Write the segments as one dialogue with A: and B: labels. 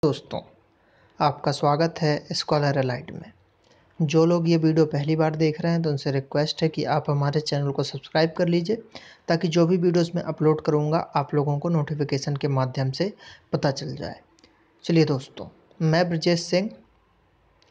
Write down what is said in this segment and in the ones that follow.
A: दोस्तों, आपका स्वागत है स्कॉलर एलाइट में। जो लोग ये वीडियो पहली बार देख रहे हैं तो उनसे रिक्वेस्ट है कि आप हमारे चैनल को सब्सक्राइब कर लीजिए ताकि जो भी वीडियोस मैं अपलोड करूंगा आप लोगों को नोटिफिकेशन के माध्यम से पता चल जाए। चलिए दोस्तों, मैं ब्रजेश सिंह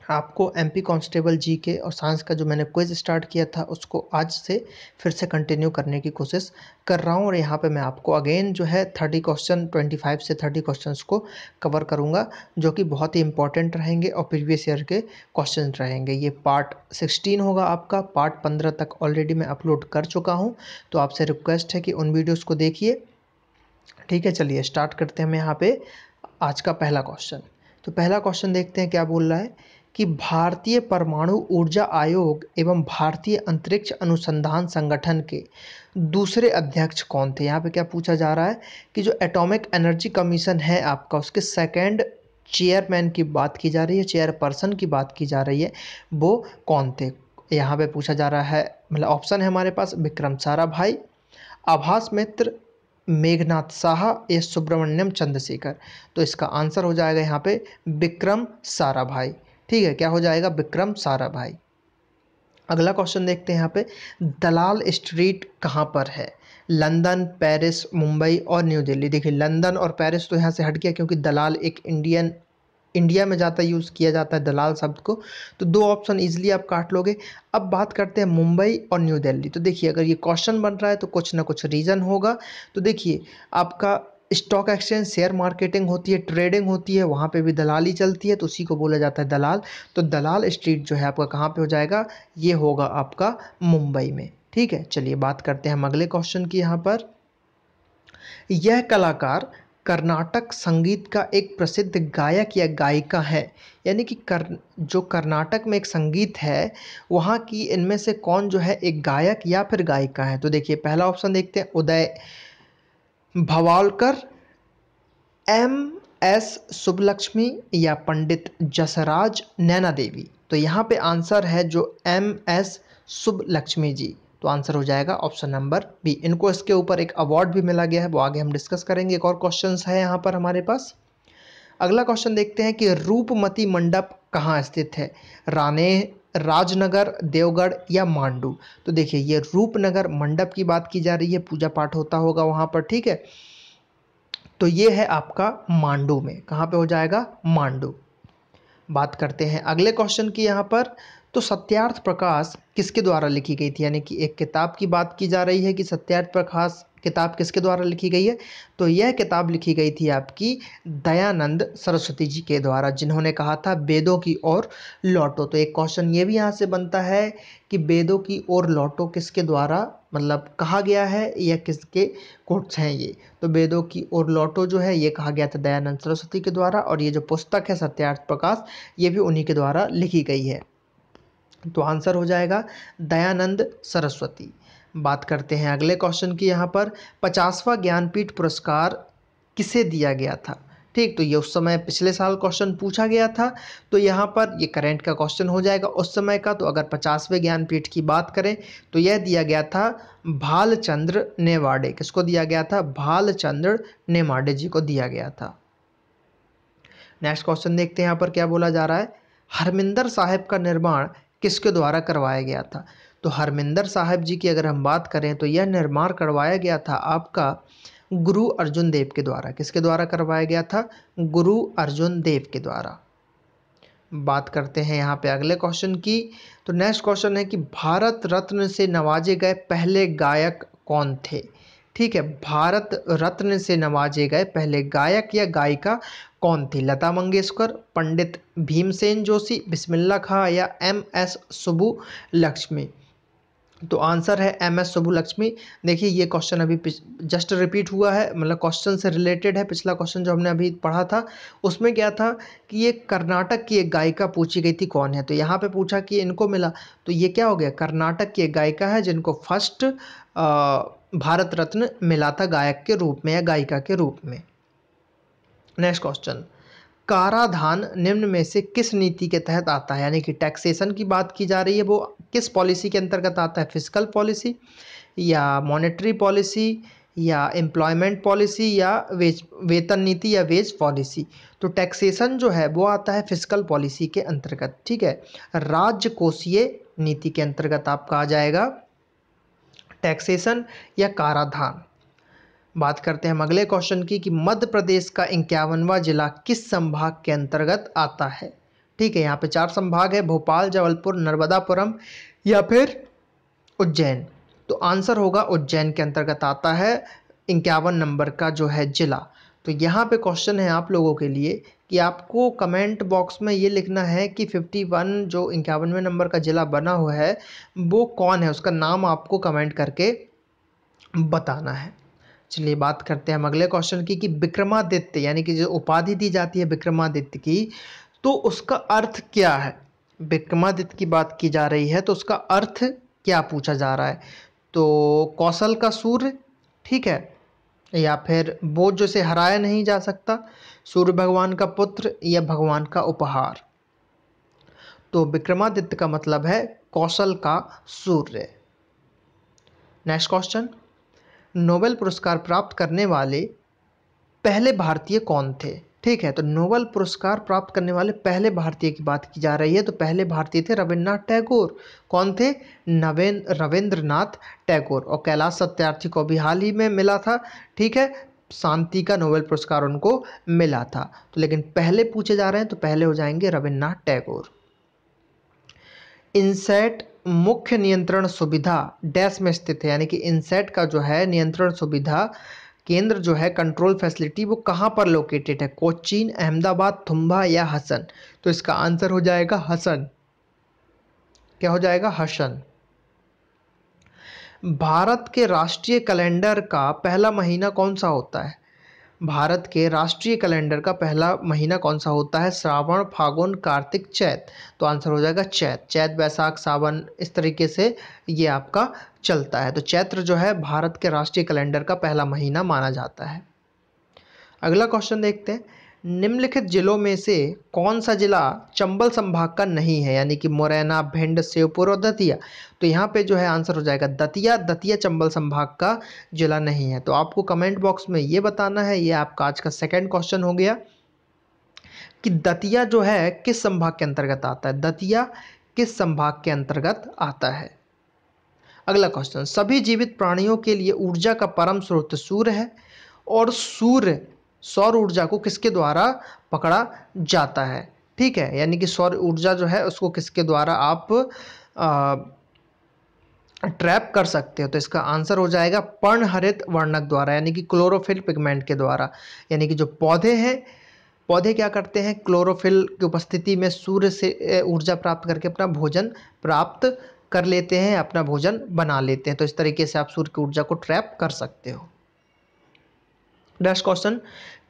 A: आपको एमपी कांस्टेबल जीके और साइंस का जो मैंने क्विज स्टार्ट किया था उसको आज से फिर से कंटिन्यू करने की कोशिश कर रहा हूं और यहाँ पे मैं आपको अगेन जो है 30 क्वेश्चन 25 से 30 क्वेश्चंस को कवर करूंगा जो कि बहुत ही इंपॉर्टेंट रहेंगे और प्रीवियस ईयर के क्वेश्चन रहेंगे। ये पार्ट 16 होगा आपका। पार्ट 15 तक ऑलरेडी मैं अपलोड कर चुका हूँ, तो आपसे रिक्वेस्ट है कि उन वीडियोज़ को देखिए। ठीक है, चलिए स्टार्ट करते हैं हम यहाँ पे आज का पहला क्वेश्चन। तो पहला क्वेश्चन देखते हैं क्या बोल रहा है कि भारतीय परमाणु ऊर्जा आयोग एवं भारतीय अंतरिक्ष अनुसंधान संगठन के दूसरे अध्यक्ष कौन थे। यहाँ पे क्या पूछा जा रहा है कि जो एटॉमिक एनर्जी कमीशन है आपका, उसके सेकंड चेयरमैन की बात की जा रही है, चेयरपर्सन की बात की जा रही है, वो कौन थे। यहाँ पे पूछा जा रहा है, मतलब ऑप्शन है हमारे पास विक्रम साराभाई, आभास मित्र, मेघनाथ साहा या सुब्रमण्यम चंद्रशेखर। तो इसका आंसर हो जाएगा यहाँ पे विक्रम साराभाई। ठीक है, क्या हो जाएगा, विक्रम साराभाई। अगला क्वेश्चन देखते हैं यहाँ पे, दलाल स्ट्रीट कहाँ पर है। लंदन, पेरिस, मुंबई और न्यू दिल्ली। देखिए लंदन और पेरिस तो यहाँ से हट गया क्योंकि दलाल एक इंडिया में ज़्यादा यूज़ किया जाता है दलाल शब्द को, तो दो ऑप्शन इजीली आप काट लोगे। अब बात करते हैं मुंबई और न्यू दिल्ली। तो देखिए अगर ये क्वेश्चन बन रहा है तो कुछ ना कुछ रीज़न होगा। तो देखिए आपका स्टॉक एक्सचेंज, शेयर मार्केटिंग होती है, ट्रेडिंग होती है, वहाँ पे भी दलाली चलती है, तो उसी को बोला जाता है दलाल। तो दलाल स्ट्रीट जो है आपका कहाँ पे हो जाएगा, ये होगा आपका मुंबई में। ठीक है, चलिए बात करते हैं हम अगले क्वेश्चन की। यहाँ पर यह कलाकार कर्नाटक संगीत का एक प्रसिद्ध गायक या गायिका है। यानी कि जो कर्नाटक में एक संगीत है वहाँ की इनमें से कौन जो है एक गायक या फिर गायिका है। तो देखिए पहला ऑप्शन देखते हैं, उदय भवालकर, एम एस सुब्बलक्ष्मी या पंडित जसराज नैना देवी। तो यहाँ पे आंसर है जो एम एस सुब्बलक्ष्मी जी। तो आंसर हो जाएगा ऑप्शन नंबर बी। इनको इसके ऊपर एक अवार्ड भी मिला गया है, वो आगे हम डिस्कस करेंगे। एक और क्वेश्चन है यहाँ पर हमारे पास। अगला क्वेश्चन देखते हैं कि रूपमती मंडप कहाँ स्थित है। राने, राजनगर, देवगढ़ या मांडू। तो देखिए ये रूपनगर मंडप की बात की जा रही है, पूजा पाठ होता होगा वहाँ पर। ठीक है, तो ये है आपका मांडू में। कहाँ पे हो जाएगा, मांडू। बात करते हैं अगले क्वेश्चन की यहाँ पर। तो सत्यार्थ प्रकाश किसके द्वारा लिखी गई थी। यानी कि एक किताब की बात की जा रही है कि सत्यार्थ प्रकाश किताब किसके द्वारा लिखी गई है। तो यह किताब लिखी गई थी आपकी दयानंद सरस्वती जी के द्वारा, जिन्होंने कहा था वेदों की ओर लौटो। तो एक क्वेश्चन ये भी यहाँ से बनता है कि वेदों की ओर लौटो किसके द्वारा मतलब कहा गया है या किसके कोट्स हैं ये। तो वेदों की ओर लौटो जो है ये कहा गया था दयानंद सरस्वती के द्वारा, और ये जो पुस्तक है सत्यार्थ प्रकाश ये भी उन्हीं के द्वारा लिखी गई है। तो आंसर हो जाएगा दयानंद सरस्वती। बात करते हैं अगले क्वेश्चन की। यहाँ पर 50वां ज्ञानपीठ पुरस्कार किसे दिया गया था। ठीक, तो ये उस समय पिछले साल क्वेश्चन पूछा गया था, तो यहाँ पर ये करंट का क्वेश्चन हो जाएगा उस समय का। तो अगर 50वें ज्ञानपीठ की बात करें तो यह दिया गया था भालचंद्र नेमाड़े। किसको दिया गया था, भालचंद्र नेमाड़े जी को दिया गया था। नेक्स्ट क्वेश्चन देखते हैं यहाँ पर क्या बोला जा रहा है, हरमिंदर साहिब का निर्माण किसके द्वारा करवाया गया था। तो हरमिंदर साहिब जी की अगर हम बात करें तो यह निर्माण करवाया गया था आपका गुरु अर्जुन देव के द्वारा। किसके द्वारा करवाया गया था, गुरु अर्जुन देव के द्वारा। बात करते हैं यहाँ पे अगले क्वेश्चन की। तो नेक्स्ट क्वेश्चन है कि भारत रत्न से नवाजे गए पहले गायक कौन थे। ठीक है, भारत रत्न से नवाजे गए पहले गायक या गायिका कौन थी। लता मंगेशकर, पंडित भीमसेन जोशी, बिस्मिल्लाह खां या एम एस सुब्बुलक्ष्मी। तो आंसर है एम एस सुब्बुलक्ष्मी। देखिए ये क्वेश्चन अभी जस्ट रिपीट हुआ है, मतलब क्वेश्चन से रिलेटेड है। पिछला क्वेश्चन जो हमने अभी पढ़ा था उसमें क्या था कि ये कर्नाटक की एक गायिका पूछी गई थी कौन है, तो यहाँ पे पूछा कि इनको मिला, तो ये क्या हो गया, कर्नाटक की एक गायिका है जिनको फर्स्ट भारत रत्न मिला था गायक के रूप में या गायिका के रूप में। नेक्स्ट क्वेश्चन, कराधान निम्न में से किस नीति के तहत आता है। यानी कि टैक्सेशन की बात की जा रही है, वो किस पॉलिसी के अंतर्गत आता है, फिस्कल पॉलिसी या मॉनेटरी पॉलिसी या एम्प्लॉयमेंट पॉलिसी या वेतन नीति या वेज पॉलिसी। तो टैक्सेशन जो है वो आता है फिस्कल पॉलिसी के अंतर्गत, ठीक है। राज्य कोषीय नीति के अंतर्गत आपका आ जाएगा टैक्सेशन या कराधान। बात करते हैं हम अगले क्वेश्चन की कि मध्य प्रदेश का 51वां जिला किस संभाग के अंतर्गत आता है। ठीक है, यहाँ पे 4 संभाग है, भोपाल, जबलपुर, नर्मदापुरम या फिर उज्जैन। तो आंसर होगा उज्जैन के अंतर्गत आता है 51 नंबर का जो है जिला। तो यहाँ पे क्वेश्चन है आप लोगों के लिए कि आपको कमेंट बॉक्स में ये लिखना है कि 51 जो 51वें नंबर का जिला बना हुआ है वो कौन है, उसका नाम आपको कमेंट करके बताना है। चलिए बात करते हैं हम अगले क्वेश्चन की कि विक्रमादित्य यानी कि जो उपाधि दी जाती है विक्रमादित्य की, तो उसका अर्थ क्या है। विक्रमादित्य की बात की जा रही है तो उसका अर्थ क्या पूछा जा रहा है। तो कौशल का सूर्य, ठीक है, या फिर बोझ जो से हराया नहीं जा सकता, सूर्य भगवान का पुत्र या भगवान का उपहार। तो विक्रमादित्य का मतलब है कौशल का सूर्य। नेक्स्ट क्वेश्चन, नोबेल पुरस्कार प्राप्त करने वाले पहले भारतीय कौन थे। ठीक है, तो नोबेल पुरस्कार प्राप्त करने वाले पहले भारतीय की बात की जा रही है। तो पहले भारतीय थे रविन्द्रनाथ टैगोर। कौन थे? रविंद्रनाथ टैगोर। और कैलाश सत्यार्थी को भी हाल ही में मिला था, ठीक है, शांति का नोबेल पुरस्कार उनको मिला था। तो लेकिन पहले पूछे जा रहे हैं तो पहले हो जाएंगे रविन्द्रनाथ टैगोर। इनसेट मुख्य नियंत्रण सुविधा डैश में स्थित है, यानी कि इनसेट का जो है नियंत्रण सुविधा केंद्र जो है कंट्रोल फैसिलिटी वो कहाँ पर लोकेटेड है। कोचीन, अहमदाबाद, थुम्बा या हसन। तो इसका आंसर हो जाएगा हसन। क्या हो जाएगा? हसन। भारत के राष्ट्रीय कैलेंडर का पहला महीना कौन सा होता है। भारत के राष्ट्रीय कैलेंडर का पहला महीना कौन सा होता है? श्रावण, फागुन, कार्तिक, चैत। तो आंसर हो जाएगा चैत। चैत, बैसाख, सावन, इस तरीके से ये आपका चलता है। तो चैत्र जो है भारत के राष्ट्रीय कैलेंडर का पहला महीना माना जाता है। अगला क्वेश्चन देखते हैं, निम्नलिखित जिलों में से कौन सा जिला चंबल संभाग का नहीं है, यानी कि मुरैना, भिंड, श्योपुर और दतिया। तो यहाँ पे जो है आंसर हो जाएगा दतिया। दतिया चंबल संभाग का जिला नहीं है। तो आपको कमेंट बॉक्स में ये बताना है, ये आपका आज का सेकंड क्वेश्चन हो गया कि दतिया जो है किस संभाग के अंतर्गत आता है। दतिया किस संभाग के अंतर्गत आता है। अगला क्वेश्चन, सभी जीवित प्राणियों के लिए ऊर्जा का परम स्रोत सूर्य है और सूर्य सौर ऊर्जा को किसके द्वारा पकड़ा जाता है। ठीक है, यानी कि सौर ऊर्जा जो है उसको किसके द्वारा आप ट्रैप कर सकते हो। तो इसका आंसर हो जाएगा पर्णहरित वर्णक द्वारा, यानी कि क्लोरोफिल पिगमेंट के द्वारा। यानी कि जो पौधे हैं, पौधे क्या करते हैं, क्लोरोफिल की उपस्थिति में सूर्य से ऊर्जा प्राप्त करके अपना भोजन प्राप्त कर लेते हैं, अपना भोजन बना लेते हैं। तो इस तरीके से आप सूर्य की ऊर्जा को ट्रैप कर सकते हो। नेक्स्ट क्वेश्चन,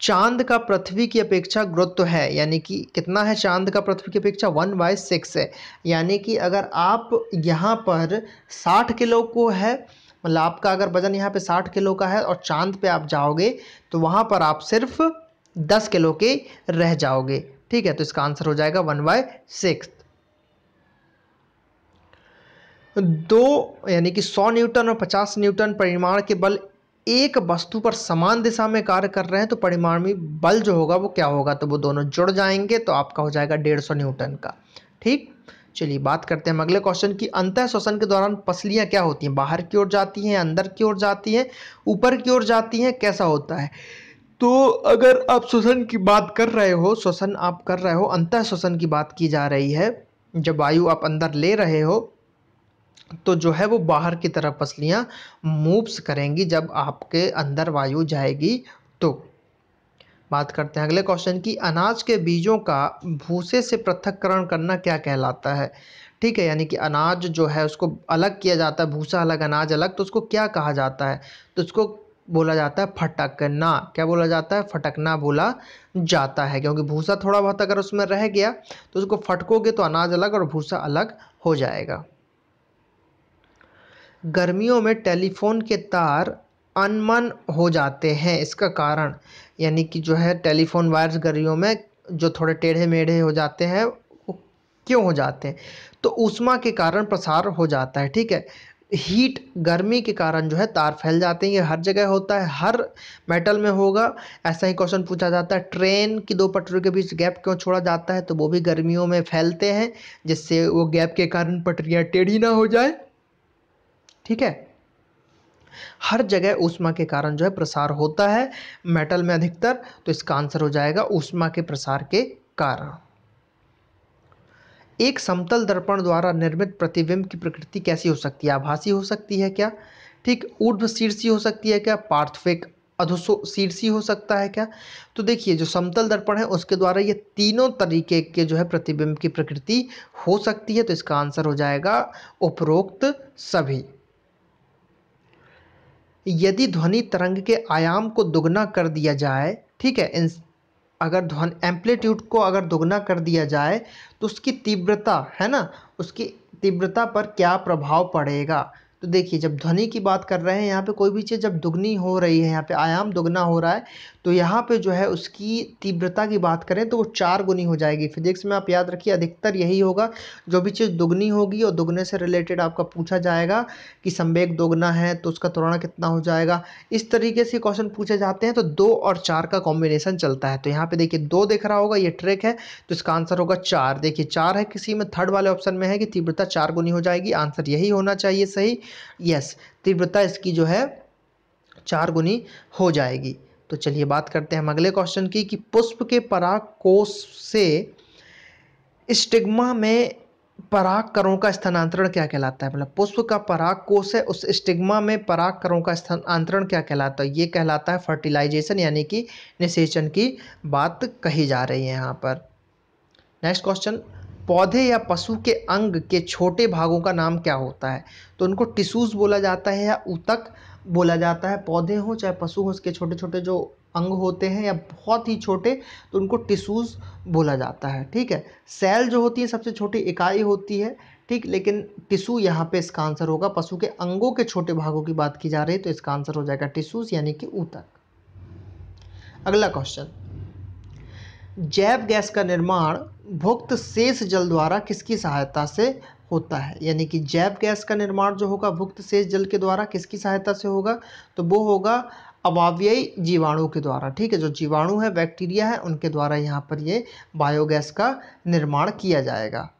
A: चांद का पृथ्वी की अपेक्षा गुरुत्व है, यानी कि कितना है चांद का पृथ्वी की अपेक्षा 1/6 है। यानी कि अगर आप यहाँ पर 60 किलो को है, मतलब आपका अगर वजन यहाँ पे 60 किलो का है और चांद पे आप जाओगे तो वहाँ पर आप सिर्फ 10 किलो के रह जाओगे। ठीक है, तो इसका आंसर हो जाएगा 1/6। यानी कि 100 न्यूटन और 50 न्यूटन परिमाण के बल एक वस्तु पर समान दिशा में कार्य कर रहे हैं तो परिणामी बल जो होगा वो क्या होगा। तो वो दोनों जुड़ जाएंगे तो आपका हो जाएगा 150 न्यूटन का। ठीक, चलिए बात करते हैं हम अगले क्वेश्चन की। अंतः श्वसन के दौरान पसलियां क्या होती हैं, बाहर की ओर जाती हैं, अंदर की ओर जाती हैं, ऊपर की ओर जाती हैं, कैसा होता है। तो अगर आप श्वसन की बात कर रहे हो, श्वसन आप कर रहे हो, अंतः श्वसन की बात की जा रही है, जब वायु आप अंदर ले रहे हो तो जो है वो बाहर की तरफ पसलियां मूव्स करेंगी जब आपके अंदर वायु जाएगी। तो बात करते हैं अगले क्वेश्चन की, अनाज के बीजों का भूसे से पृथक्करण करना क्या कहलाता है। ठीक है, यानी कि अनाज जो है उसको अलग किया जाता है, भूसा अलग अनाज अलग, तो उसको क्या कहा जाता है। तो उसको बोला जाता है फटकना। क्या बोला जाता है? फटकना बोला जाता है, क्योंकि भूसा थोड़ा बहुत अगर उसमें रह गया तो उसको फटकोगे तो अनाज अलग और भूसा अलग हो जाएगा। गर्मियों में टेलीफोन के तार अनमन हो जाते हैं, इसका कारण, यानी कि जो है टेलीफोन वायर्स गर्मियों में जो थोड़े टेढ़े मेढ़े हो जाते हैं वो क्यों हो जाते हैं। तो ऊष्मा के कारण प्रसार हो जाता है। ठीक है, हीट गर्मी के कारण जो है तार फैल जाते हैं। ये हर जगह होता है, हर मेटल में होगा। ऐसा ही क्वेश्चन पूछा जाता है, ट्रेन की दो पटरियों के बीच गैप क्यों छोड़ा जाता है? तो वो भी गर्मियों में फैलते हैं, जिससे वो गैप के कारण पटरियां टेढ़ी ना हो जाए। ठीक है, हर जगह ऊष्मा के कारण जो है प्रसार होता है मेटल में अधिकतर। तो इसका आंसर हो जाएगा ऊष्मा के प्रसार के कारण। एक समतल दर्पण द्वारा निर्मित प्रतिबिंब की प्रकृति कैसी हो सकती है? आभासी हो सकती है क्या? ठीक, ऊर्ध्वशीर्षी हो सकती है क्या? पार्श्विक अधोशीर्षी हो सकता है क्या? तो देखिए, जो समतल दर्पण है उसके द्वारा ये तीनों तरीके के जो है प्रतिबिंब की प्रकृति हो सकती है। तो इसका आंसर हो जाएगा उपरोक्त सभी। यदि ध्वनि तरंग के आयाम को दुगना कर दिया जाए, ठीक है, अगर ध्वनि एम्पलीट्यूड को अगर दुगना कर दिया जाए तो उसकी तीव्रता है ना, उसकी तीव्रता पर क्या प्रभाव पड़ेगा? तो देखिए, जब ध्वनि की बात कर रहे हैं यहाँ पे, कोई भी चीज़ जब दुगनी हो रही है, यहाँ पे आयाम दुगना हो रहा है, तो यहाँ पे जो है उसकी तीव्रता की बात करें तो वो 4 गुनी हो जाएगी। फिजिक्स में आप याद रखिए अधिकतर यही होगा, जो भी चीज़ दुगनी होगी और दुगने से रिलेटेड आपका पूछा जाएगा कि संवेग दोगुना है तो उसका त्वरण कितना हो जाएगा। इस तरीके से क्वेश्चन पूछे जाते हैं। तो 2 और 4 का कॉम्बिनेशन चलता है। तो यहाँ पे देखिए 2 दिख रहा होगा, ये ट्रिक है, तो इसका आंसर होगा 4। देखिए 4 है, किसी में थर्ड वाले ऑप्शन में है कि तीव्रता 4 गुनी हो जाएगी। आंसर यही होना चाहिए सही। यस, तीव्रता इसकी जो है 4 गुनी हो जाएगी। तो चलिए बात करते हैं हम अगले क्वेश्चन की, कि पुष्प के परागकोश से स्टिग्मा में पराग कणों का स्थानांतरण क्या कहलाता है? मतलब पुष्प का परागकोश है, उस स्टिग्मा में पराग कणों का स्थानांतरण क्या कहलाता है? ये कहलाता है फर्टिलाइजेशन, यानी कि निषेचन की बात कही जा रही है यहाँ पर। नेक्स्ट क्वेश्चन, पौधे या पशु के अंग के छोटे भागों का नाम क्या होता है? तो उनको टिश्यूज बोला जाता है या ऊतक बोला जाता है। पौधे हो चाहे पशु हो, उसके छोटे छोटे जो अंग होते हैं या बहुत ही छोटे, तो उनको टिश्यूज बोला जाता है। ठीक है, सेल जो होती है सबसे छोटी इकाई होती है। ठीक, लेकिन टिश्यू यहाँ पे इसका आंसर होगा। पशु के अंगों के छोटे भागों की बात की जा रही है, तो इसका आंसर हो जाएगा टिश्यूज, यानी कि ऊतक। अगला क्वेश्चन, जैव गैस का निर्माण भुक्त शेष जल द्वारा किसकी सहायता से होता है? यानी कि जैव गैस का निर्माण जो होगा भुक्त शेष जल के द्वारा किसकी सहायता से होगा? तो वो होगा अवायवीय जीवाणु के द्वारा। ठीक है, जो जीवाणु है, बैक्टीरिया है, उनके द्वारा यहाँ पर ये बायोगैस का निर्माण किया जाएगा।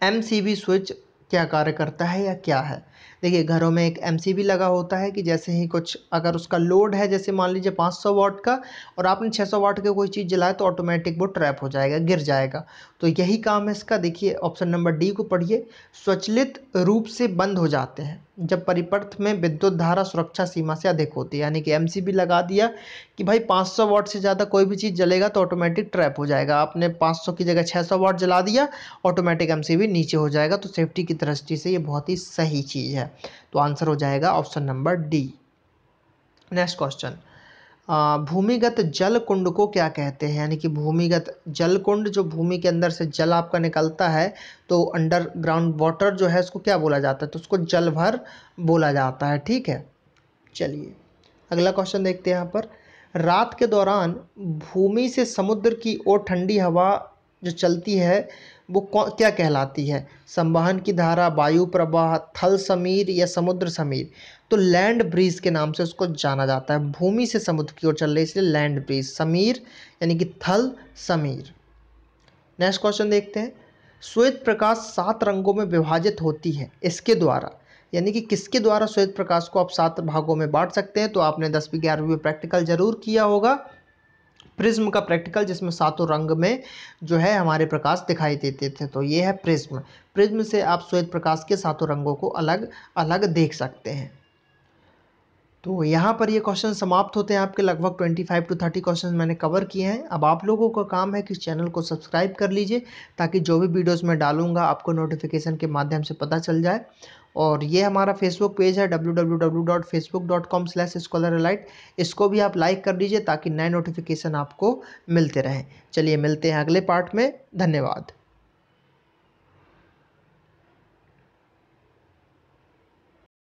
A: एमसीबी स्विच क्या कार्य करता है या क्या है? देखिए, घरों में एक एमसीबी लगा होता है कि जैसे ही कुछ अगर उसका लोड है, जैसे मान लीजिए 500 वाट का, और आपने 600 वाट की कोई चीज़ जलाए तो ऑटोमेटिक वो ट्रैप हो जाएगा, गिर जाएगा। तो यही काम है इसका। देखिए ऑप्शन नंबर डी को पढ़िए, स्वचालित रूप से बंद हो जाते हैं जब परिपथ में विद्युत धारा सुरक्षा सीमा से अधिक होती है। यानी कि एमसीबी लगा दिया कि भाई 500 वाट से ज़्यादा कोई भी चीज़ जलेगा तो ऑटोमेटिक ट्रैप हो जाएगा। आपने 500 की जगह 600 वाट जला दिया, ऑटोमेटिक एमसीबी नीचे हो जाएगा। तो सेफ्टी की दृष्टि से ये बहुत ही सही चीज़ है। तो आंसर हो जाएगा option number D. Next question, भूमिगत जल कुंड को क्या कहते हैं? यानी कि भूमिगत जल कुंड, जो भूमि के अंदर से जल आपका निकलता है, तो अंडरग्राउंड वाटर जो है उसको क्या बोला जाता है? तो उसको जलभर बोला जाता है। ठीक है, चलिए अगला क्वेश्चन देखते हैं यहाँ पर। रात के दौरान भूमि से समुद्र की ओर ठंडी हवा जो चलती है वो क्या कहलाती है? संवहन की धारा, वायु प्रवाह, थल समीर या समुद्र समीर? तो लैंड ब्रीज के नाम से उसको जाना जाता है। भूमि से समुद्र की ओर चल रही इसलिए लैंड ब्रीज। समीर यानी कि थल समीर। नेक्स्ट क्वेश्चन देखते हैं, श्वेत प्रकाश 7 रंगों में विभाजित होती है, इसके द्वारा? यानी कि किसके द्वारा श्वेत प्रकाश को आप 7 भागों में बांट सकते हैं? तो आपने 10वीं 11वीं में प्रैक्टिकल जरूर किया होगा, प्रिज्म का प्रैक्टिकल, जिसमें 7 रंग में जो है हमारे प्रकाश दिखाई देते थे। तो ये है प्रिज्म। प्रिज्म से आप श्वेत प्रकाश के 7 रंगों को अलग अलग देख सकते हैं। तो यहाँ पर ये क्वेश्चन समाप्त होते हैं आपके। लगभग 25 to 30 क्वेश्चन मैंने कवर किए हैं। अब आप लोगों का काम है कि चैनल को सब्सक्राइब कर लीजिए, ताकि जो भी वीडियोस मैं डालूंगा आपको नोटिफिकेशन के माध्यम से पता चल जाए। और ये हमारा फेसबुक पेज है www.facebook.com/scholarelite। इसको भी आप लाइक कर लीजिए ताकि नए नोटिफिकेशन आपको मिलते रहें। चलिए मिलते हैं अगले पार्ट में। धन्यवाद।